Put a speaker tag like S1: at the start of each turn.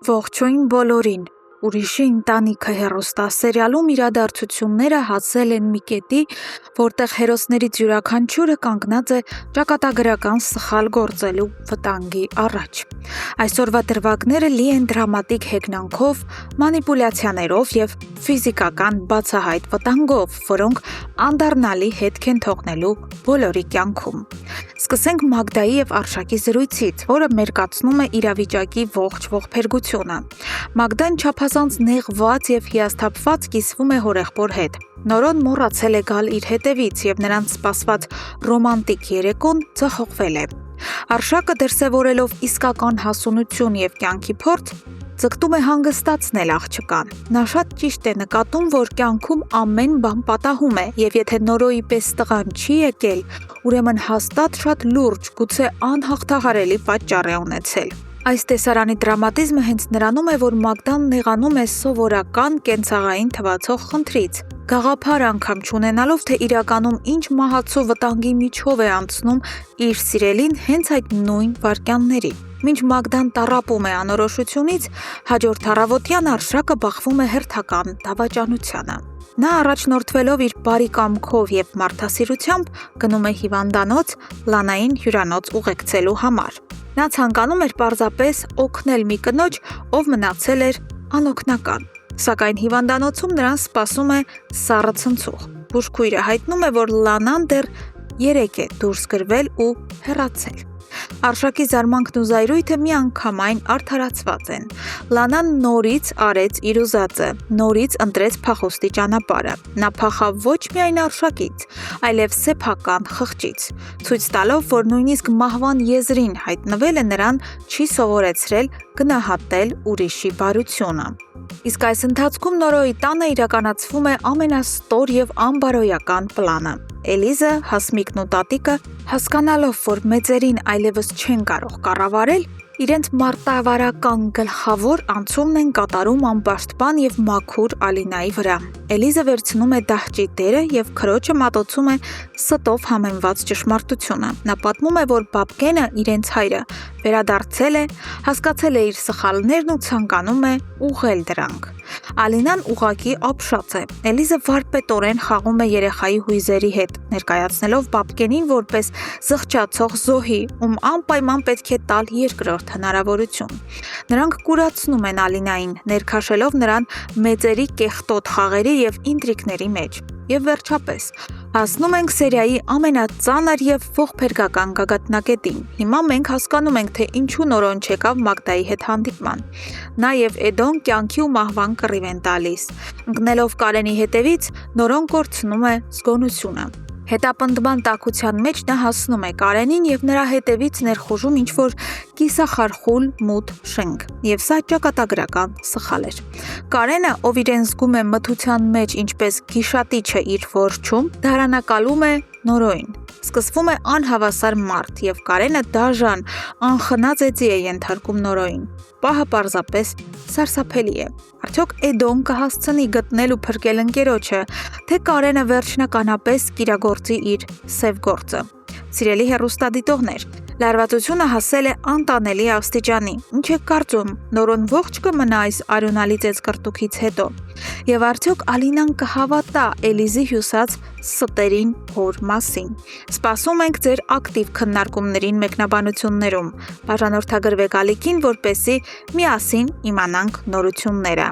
S1: Ողջույն բոլորին։ Ուրիշի ընտանիքը հեռուստասերիալում իրադարձությունները հասել են մի կետի, որտեղ հերոսներից յուրաքանչյուրը կանգնած է ճակատագրական սխալ գործելու վտանգի առաջ։ Այսօրվա դրվագները լի են դրամատիկ հեգնանքով, մանիպուլյացիաներով եւ ֆիզիկական բացահայտ վտանգով, որոնք անդառնալի հետք են թողնելու բոլորի կյանքում։ Սկսենք Մագդայի եւ Արշակի զրույցից, որը մերկացնում է իրավիճակի ողջ ողբերգությունը։ Մագդան չափազանց նեղված եւ հիասթափված կիսվում է հորեղբոր հետ։ Նորոն մոռացել է գալ իր հետևից եւ նրանց սպասված ռոմանտիկ երեկոն ձախողվել է։ Արշակը դրսևորելով իսկական հասունություն եւ կյանքի փորձ, ձգտում է հանգստացնել աղջկան։ Նա շատ ճիշտ է նկատում, որ կյանքում ամեն բան պատահում է, եւ եթե Նորոյի պես տղան չի եկել, ուրեմն հաստատ շատ լուրջ, գուցե անհաղթահարելի պատճառ է ունեցել։ Այս տեսարանի դրամատիզմը հենց նրանում է, որ Մագդան նեղանում է սովորական կենցաղային թվացող խնդրից, գաղափար անգամ չունենալով, թե իրականում ինչ մահացու վտանգի միջով է անցնում իր սիրելին հենց այդ նույն վայրկյաններին։ Մինչ Մագդան տառապում է անորոշությունից, հաջորդ առավոտյան Արշակը բախվում է հերթական դավաճանությանը։ Նա առաջնորդվելով իր բարի կամքով եւ մարդասիրությամբ գնում է հիվանդանոց Լանային հյուրանոց ուղեկցելու համար։ Նա ցանկանում էր պարզապես օգնել մի կնոջ, ով մնացել էր անօգնական։ Սակայն հիվանդանոցում նրան սպասում է սառը ցնցող։ Բուժքույրը հայտնում է, որ Լանան դեռ 3 է դուրս գրվել ու հեռացել։ Արշակի զարմանքն ու զայրույթը միանգամայն արդարացված են։ Լանան նորից արեց իր ուզածը, նորից ընտրեց փախուստի ճանապարհը։ Նա փախավ ոչ միայն Արշակից, այլև սեփական խղճից, ցույց տալով, որ նույնիսկ մահվան եզրին հայտնվելը նրան չի սովորեցրել գնահատել ուրիշի բարությունը։ Իսկ այս ընթացքում Նորոյի տանը իրականացվում է ամենաստոր եւ անբարոյական պլանը։ Էլիզը, Հասմիկն ու տատիկը, հասկանալով, որ մեծերին այլևս չեն կարող կառավարել, իրենց մարտավարական գլխավոր անցումն են կատարում անպաշտպան եւ մաքուր Ալինայի վրա։ Էլիզը վերցնում է դահճի դերը եւ քրոջը մատուցում է ստով համեմված ճշմարտությունը։ Նա պատմում է, որ Բաբկենը, իրենց հայրը, վերադարձել է, հասկացել է իր սխալներն ու ցանկանում է ուղղել դրանք։ Ալինան ուղղակի ապշած է։ Էլիզը վարպետորեն խաղում է երեխայի հույզերի հետ, ներկայացնելով Բաբկենին որպես զղջացող զոհի, ում անպայման պետք է տալ երկրորդ հնարավորություն։ Նրանք կուրացնում են Ալինային, ներքաշելով նրան մեծերի կեղտոտ խաղերի եւ ինտրիգների մեջ։ Եվ վերջապես հասնում ենք սերիայի ամենածանր եւ ողբերգական գագաթնակետին։ Հիմա մենք հասկանում ենք, թե ինչու Նորոն չեկավ Մագդայի հետ հանդիպման։ Նա եւ Էդոն կյանքի ու մահվան կռիվ են տալիս։ Ընկնելով Կարենի հետևից, Նորոն կորցնում է զգոնությունը։ Հետապնդման տաքության մեջ նա հասնում է Կարենին եւ նրա հետևից ներխուժում ինչ-որ կիսախարխուլ մութ շենք, եւ սա ճակատագրական սխալ էր։ Կարենը, ով իրեն զգում է մթության մեջ ինչպես գիշատիչը իր որջում, դարանակալում է Նորոյին։ Սկսվում է անհավասար մարդ եւ Կարենը դաժան, անխնա ծեծի է ենթարկում Նորոյին։ Պահը պարզապես սարսափելի է։ Արդյոք Էդոն կհասցնի գտնել ու փրկել ընկերոջը, թե Կարենը վերջնականապես կիրագործի իր սև գործը։ Սիրելի հեռուստադիտողներ, լարվածությունը հասել է անտանելի աստիճանի։ Ինչ եք կարծում, Նորոն ողջ կմնա այս արյունալի ծեծկռտուքից հետո։ Եվ արդյոք Ալինան կհավատա Էլիզի հյուսած ստերին հոր մասին։ Սպասում ենք ձեր ակտիվ քննարկումներին մեկնաբանություններում։ Բաժանորդագրվեք ալիքին, որպեսզի միասին իմանանք նորությունները։